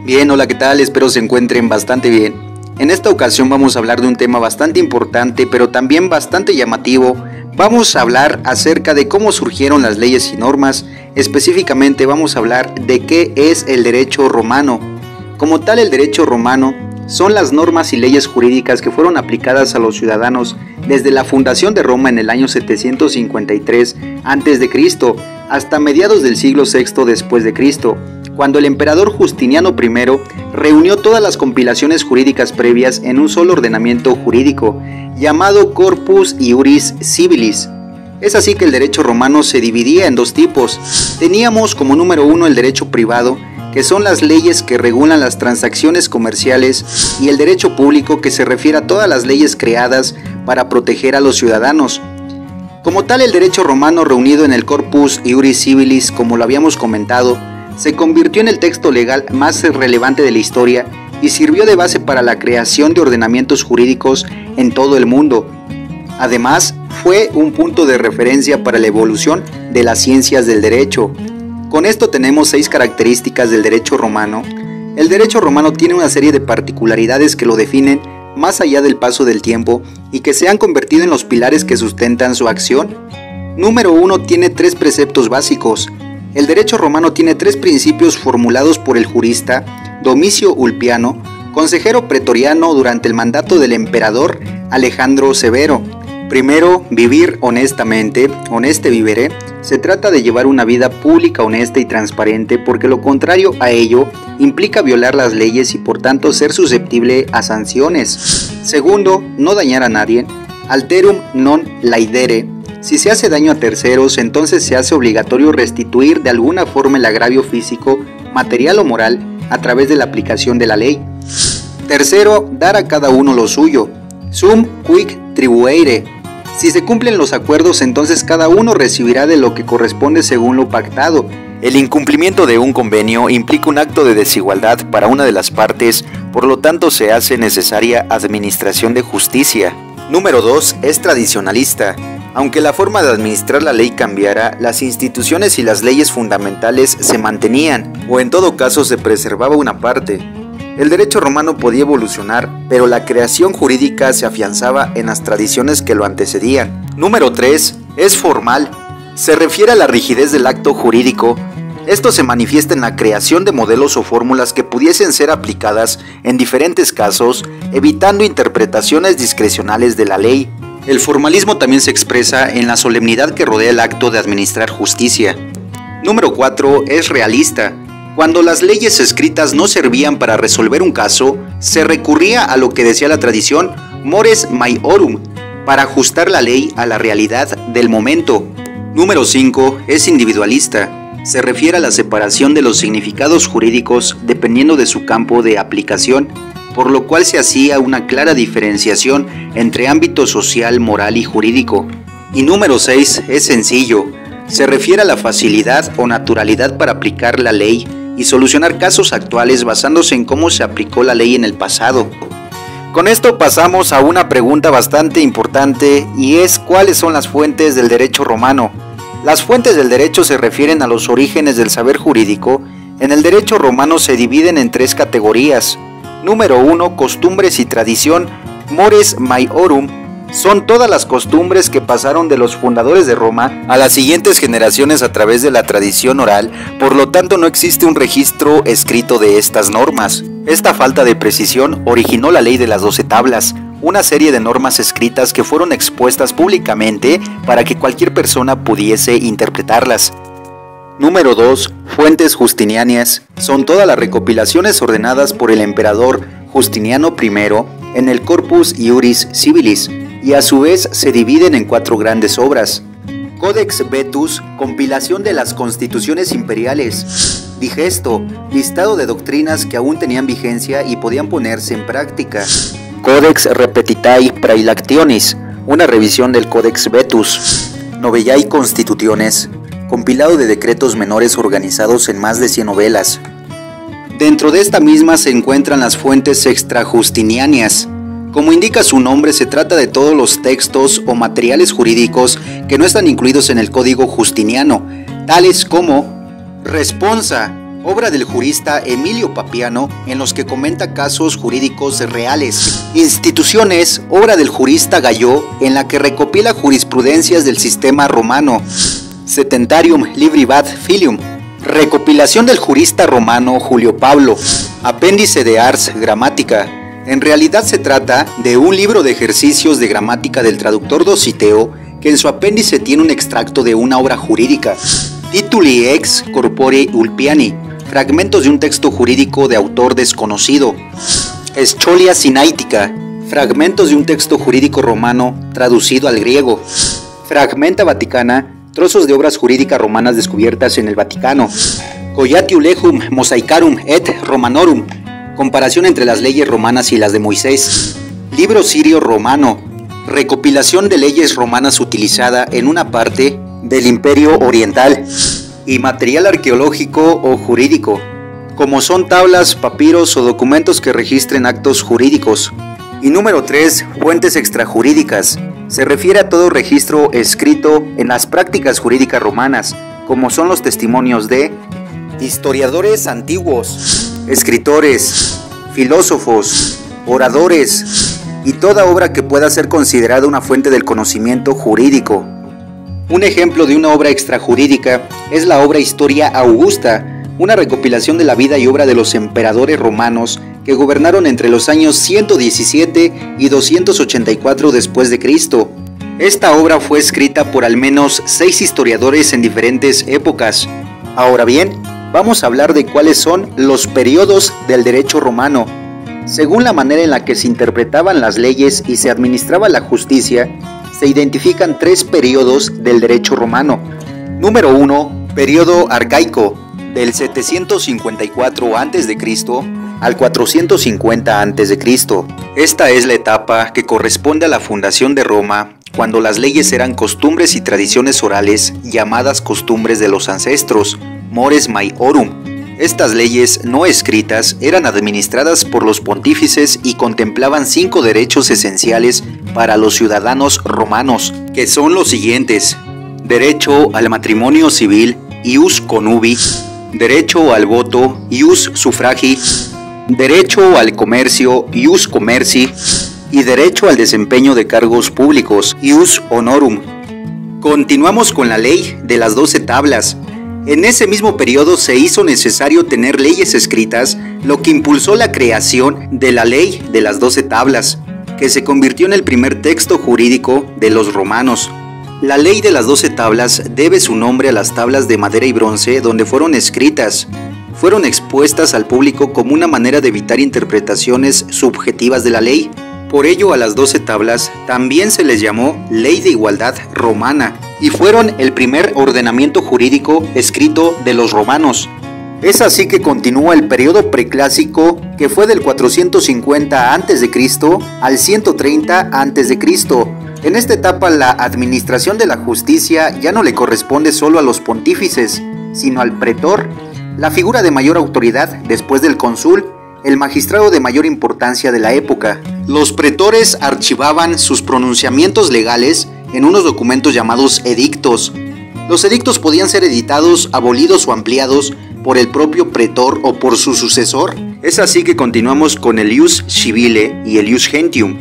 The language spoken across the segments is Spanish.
Bien, hola, ¿qué tal? Espero se encuentren bastante bien. En esta ocasión vamos a hablar de un tema bastante importante, pero también bastante llamativo. Vamos a hablar acerca de cómo surgieron las leyes y normas. Específicamente vamos a hablar de qué es el derecho romano. Como tal, el derecho romano son las normas y leyes jurídicas que fueron aplicadas a los ciudadanos desde la fundación de Roma en el año 753 a.C. hasta mediados del siglo VI después de Cristo, cuando el emperador Justiniano I reunió todas las compilaciones jurídicas previas en un solo ordenamiento jurídico, llamado Corpus Iuris Civilis. Es así que el derecho romano se dividía en dos tipos. Teníamos como número uno el derecho privado, que son las leyes que regulan las transacciones comerciales, y el derecho público, que se refiere a todas las leyes creadas para proteger a los ciudadanos. Como tal, el derecho romano reunido en el Corpus Iuris Civilis, como lo habíamos comentado, se convirtió en el texto legal más relevante de la historia y sirvió de base para la creación de ordenamientos jurídicos en todo el mundo. Además, fue un punto de referencia para la evolución de las ciencias del derecho. Con esto tenemos 6 características del derecho romano. El derecho romano tiene una serie de particularidades que lo definen más allá del paso del tiempo y que se han convertido en los pilares que sustentan su acción. Número 1. Tiene 3 preceptos básicos. El derecho romano tiene 3 principios formulados por el jurista Domicio Ulpiano, consejero pretoriano durante el mandato del emperador Alejandro Severo. Primero, vivir honestamente, honeste vivere. Se trata de llevar una vida pública honesta y transparente, porque lo contrario a ello implica violar las leyes y por tanto ser susceptible a sanciones. Segundo, no dañar a nadie. Alterum non laedere. Si se hace daño a terceros, entonces se hace obligatorio restituir de alguna forma el agravio físico, material o moral a través de la aplicación de la ley. Tercero, dar a cada uno lo suyo. Sum quic tribuere. Si se cumplen los acuerdos, entonces cada uno recibirá de lo que corresponde según lo pactado. El incumplimiento de un convenio implica un acto de desigualdad para una de las partes, por lo tanto se hace necesaria administración de justicia. Número 2. Es tradicionalista. Aunque la forma de administrar la ley cambiara, las instituciones y las leyes fundamentales se mantenían, o en todo caso se preservaba una parte. El derecho romano podía evolucionar, pero la creación jurídica se afianzaba en las tradiciones que lo antecedían. Número 3. Es formal. Se refiere a la rigidez del acto jurídico. Esto se manifiesta en la creación de modelos o fórmulas que pudiesen ser aplicadas en diferentes casos, evitando interpretaciones discrecionales de la ley. El formalismo también se expresa en la solemnidad que rodea el acto de administrar justicia. Número 4. Es realista. Cuando las leyes escritas no servían para resolver un caso, se recurría a lo que decía la tradición mores maiorum, para ajustar la ley a la realidad del momento. Número 5. Es individualista. Se refiere a la separación de los significados jurídicos dependiendo de su campo de aplicación, por lo cual se hacía una clara diferenciación entre ámbito social, moral y jurídico. Y número 6. Es sencillo. Se refiere a la facilidad o naturalidad para aplicar la ley y solucionar casos actuales basándose en cómo se aplicó la ley en el pasado. Con esto pasamos a una pregunta bastante importante, y es ¿cuáles son las fuentes del derecho romano? Las fuentes del derecho se refieren a los orígenes del saber jurídico. En el derecho romano se dividen en 3 categorías. Número 1. Costumbres y tradición. Mores maiorum. Son todas las costumbres que pasaron de los fundadores de Roma a las siguientes generaciones a través de la tradición oral, por lo tanto no existe un registro escrito de estas normas. Esta falta de precisión originó la ley de las 12 tablas, una serie de normas escritas que fueron expuestas públicamente para que cualquier persona pudiese interpretarlas. Número 2. Fuentes justinianas. Son todas las recopilaciones ordenadas por el emperador Justiniano I en el Corpus Iuris Civilis, y a su vez se dividen en 4 grandes obras. Codex Vetus, compilación de las constituciones imperiales. Digesto, listado de doctrinas que aún tenían vigencia y podían ponerse en práctica. Codex Repetitae Praelactionis, una revisión del Codex Vetus. Novellae Constitutiones, compilado de decretos menores organizados en más de 100 novelas. Dentro de esta misma se encuentran las fuentes extrajustinianas. Como indica su nombre, se trata de todos los textos o materiales jurídicos que no están incluidos en el Código Justiniano, tales como Responsa, obra del jurista Emilio Papiano, en los que comenta casos jurídicos reales. Instituciones, obra del jurista Galló, en la que recopila jurisprudencias del sistema romano. Setentarium Libribat Filium, recopilación del jurista romano Julio Pablo. Apéndice de Ars Grammatica. En realidad se trata de un libro de ejercicios de gramática del traductor Dositeo, que en su apéndice tiene un extracto de una obra jurídica. Tituli ex corpore Ulpiani, fragmentos de un texto jurídico de autor desconocido. Scholia Sinaitica, fragmentos de un texto jurídico romano traducido al griego. Fragmenta Vaticana, trozos de obras jurídicas romanas descubiertas en el Vaticano. Collatium Legum Mosaicarum et Romanorum, comparación entre las leyes romanas y las de Moisés. Libro sirio romano, recopilación de leyes romanas utilizada en una parte del Imperio Oriental. Y material arqueológico o jurídico, como son tablas, papiros o documentos que registren actos jurídicos. Y número 3, fuentes extrajurídicas. Se refiere a todo registro escrito en las prácticas jurídicas romanas, como son los testimonios de historiadores antiguos, escritores, filósofos, oradores y toda obra que pueda ser considerada una fuente del conocimiento jurídico. Un ejemplo de una obra extrajurídica es la obra Historia Augusta, una recopilación de la vida y obra de los emperadores romanos que gobernaron entre los años 117 y 284 después de Cristo. Esta obra fue escrita por al menos 6 historiadores en diferentes épocas. Ahora bien, vamos a hablar de cuáles son los periodos del derecho romano. Según la manera en la que se interpretaban las leyes y se administraba la justicia, se identifican 3 periodos del derecho romano. Número 1, periodo arcaico, del 754 a.C. al 450 a.C. Esta es la etapa que corresponde a la fundación de Roma, cuando las leyes eran costumbres y tradiciones orales llamadas costumbres de los ancestros, mores maiorum. Estas leyes no escritas eran administradas por los pontífices y contemplaban 5 derechos esenciales para los ciudadanos romanos, que son los siguientes: derecho al matrimonio civil, ius connubi; derecho al voto, ius suffragi; derecho al comercio, ius commerci; y derecho al desempeño de cargos públicos, ius honorum. Continuamos con la ley de las 12 tablas. En ese mismo periodo se hizo necesario tener leyes escritas, lo que impulsó la creación de la ley de las 12 tablas, que se convirtió en el primer texto jurídico de los romanos. La ley de las 12 tablas debe su nombre a las tablas de madera y bronce donde fueron escritas. Fueron expuestas al público como una manera de evitar interpretaciones subjetivas de la ley. Por ello, a las 12 tablas también se les llamó Ley de Igualdad Romana, y fueron el primer ordenamiento jurídico escrito de los romanos. Es así que continúa el periodo preclásico, que fue del 450 a.C. al 130 a.C. En esta etapa la administración de la justicia ya no le corresponde solo a los pontífices, sino al pretor, la figura de mayor autoridad después del cónsul, el magistrado de mayor importancia de la época. Los pretores archivaban sus pronunciamientos legales en unos documentos llamados edictos. Los edictos podían ser editados, abolidos o ampliados por el propio pretor o por su sucesor. Es así que continuamos con el ius civile y el ius gentium.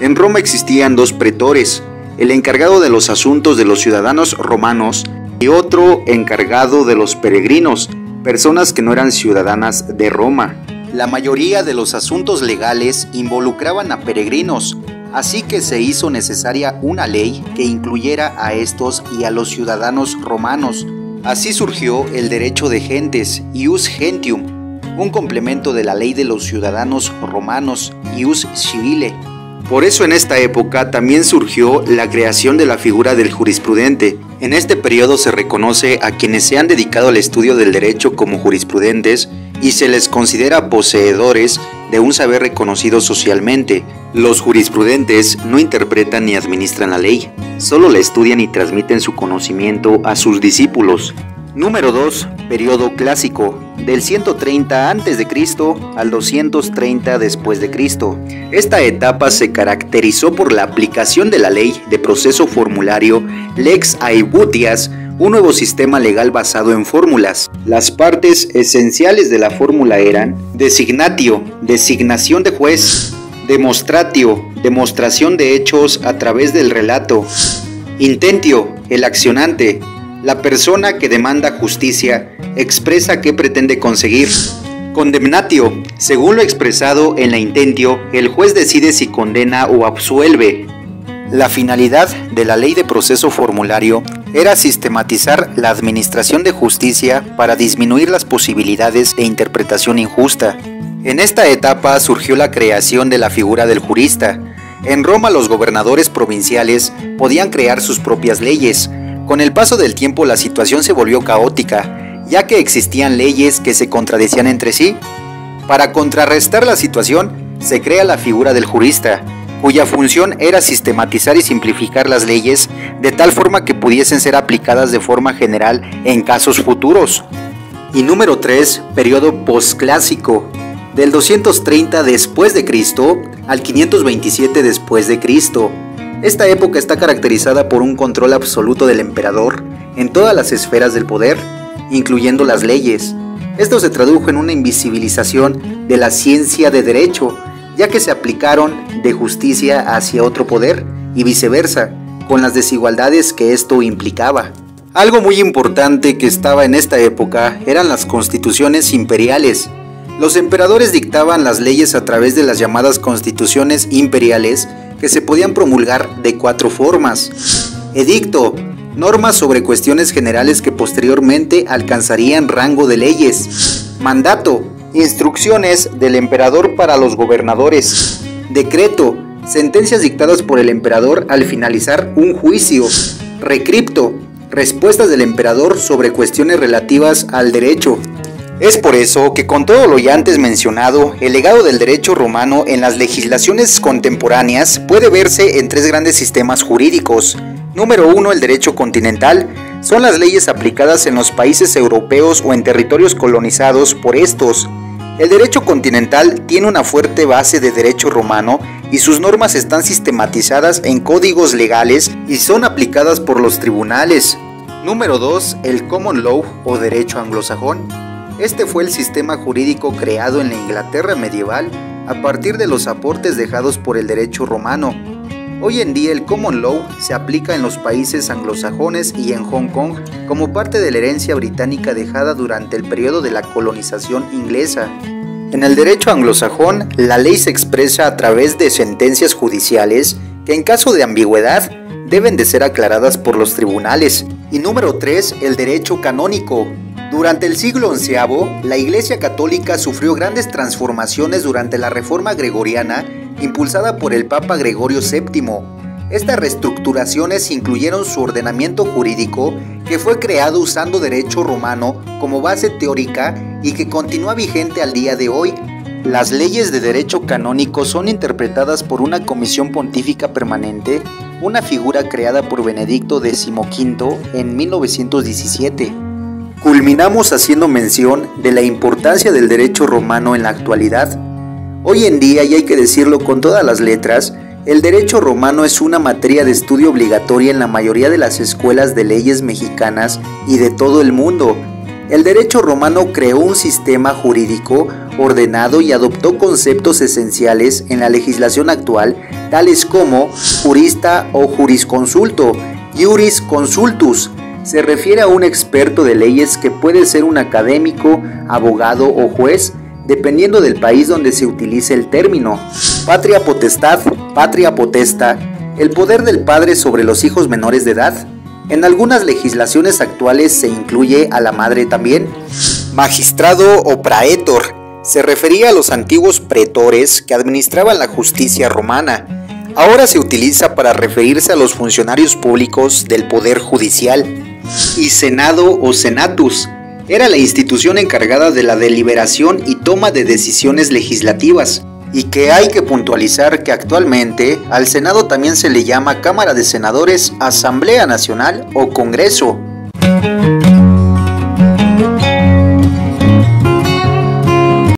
En Roma existían 2 pretores, el encargado de los asuntos de los ciudadanos romanos y otro encargado de los peregrinos, personas que no eran ciudadanas de Roma. La mayoría de los asuntos legales involucraban a peregrinos, así que se hizo necesaria una ley que incluyera a estos y a los ciudadanos romanos. Así surgió el derecho de gentes, ius gentium, un complemento de la ley de los ciudadanos romanos, ius civile. Por eso en esta época también surgió la creación de la figura del jurisprudente. En este periodo se reconoce a quienes se han dedicado al estudio del derecho como jurisprudentes y se les considera poseedores de un saber reconocido socialmente. Los jurisprudentes no interpretan ni administran la ley, solo la estudian y transmiten su conocimiento a sus discípulos. Número 2. Periodo clásico, del 130 a.C. al 230 después de Cristo. Esta etapa se caracterizó por la aplicación de la ley de proceso formulario Lex Aebutias, un nuevo sistema legal basado en fórmulas. Las partes esenciales de la fórmula eran designatio, designación de juez, demonstratio, demostración de hechos a través del relato, intentio, el accionante, la persona que demanda justicia, expresa qué pretende conseguir. Condemnatio, según lo expresado en la intentio, el juez decide si condena o absuelve. La finalidad de la ley de proceso formulario era sistematizar la administración de justicia para disminuir las posibilidades de interpretación injusta. En esta etapa surgió la creación de la figura del jurista. En Roma los gobernadores provinciales podían crear sus propias leyes. Con el paso del tiempo la situación se volvió caótica, ya que existían leyes que se contradecían entre sí. Para contrarrestar la situación, se crea la figura del jurista, cuya función era sistematizar y simplificar las leyes de tal forma que pudiesen ser aplicadas de forma general en casos futuros. Y número 3, periodo posclásico, del 230 después de Cristo al 527 después de Cristo. Esta época está caracterizada por un control absoluto del emperador en todas las esferas del poder, incluyendo las leyes. Esto se tradujo en una invisibilización de la ciencia de derecho, ya que se aplicaron de justicia hacia otro poder y viceversa, con las desigualdades que esto implicaba. Algo muy importante que estaba en esta época eran las constituciones imperiales. Los emperadores dictaban las leyes a través de las llamadas constituciones imperiales, que se podían promulgar de 4 formas. Edicto, normas sobre cuestiones generales que posteriormente alcanzarían rango de leyes. Mandato, instrucciones del emperador para los gobernadores. Decreto, sentencias dictadas por el emperador al finalizar un juicio. Recripto, respuestas del emperador sobre cuestiones relativas al derecho. Es por eso que con todo lo ya antes mencionado, el legado del derecho romano en las legislaciones contemporáneas puede verse en 3 grandes sistemas jurídicos. Número 1, el derecho continental. Son las leyes aplicadas en los países europeos o en territorios colonizados por estos. El derecho continental tiene una fuerte base de derecho romano y sus normas están sistematizadas en códigos legales y son aplicadas por los tribunales. Número 2, el common law o derecho anglosajón. Este fue el sistema jurídico creado en la Inglaterra medieval a partir de los aportes dejados por el derecho romano. Hoy en día el common law se aplica en los países anglosajones y en Hong Kong como parte de la herencia británica dejada durante el periodo de la colonización inglesa. En el derecho anglosajón, la ley se expresa a través de sentencias judiciales que en caso de ambigüedad deben de ser aclaradas por los tribunales. Y número 3, el derecho canónico. Durante el siglo XI, la Iglesia Católica sufrió grandes transformaciones durante la Reforma Gregoriana impulsada por el Papa Gregorio VII. Estas reestructuraciones incluyeron su ordenamiento jurídico, que fue creado usando derecho romano como base teórica y que continúa vigente al día de hoy. Las leyes de derecho canónico son interpretadas por una comisión pontífica permanente, una figura creada por Benedicto XV en 1917. Culminamos haciendo mención de la importancia del derecho romano en la actualidad. Hoy en día, y hay que decirlo con todas las letras, el derecho romano es una materia de estudio obligatoria en la mayoría de las escuelas de leyes mexicanas y de todo el mundo. El derecho romano creó un sistema jurídico ordenado y adoptó conceptos esenciales en la legislación actual, tales como jurista o jurisconsulto, iuris consultus. Se refiere a un experto de leyes que puede ser un académico, abogado o juez, dependiendo del país donde se utilice el término. Patria potestad, patria potesta, el poder del padre sobre los hijos menores de edad. En algunas legislaciones actuales se incluye a la madre también. Magistrado o praetor, se refería a los antiguos pretores que administraban la justicia romana. Ahora se utiliza para referirse a los funcionarios públicos del poder judicial. Y senado o senatus, era la institución encargada de la deliberación y toma de decisiones legislativas, y que hay que puntualizar que actualmente al Senado también se le llama Cámara de Senadores, Asamblea Nacional o Congreso.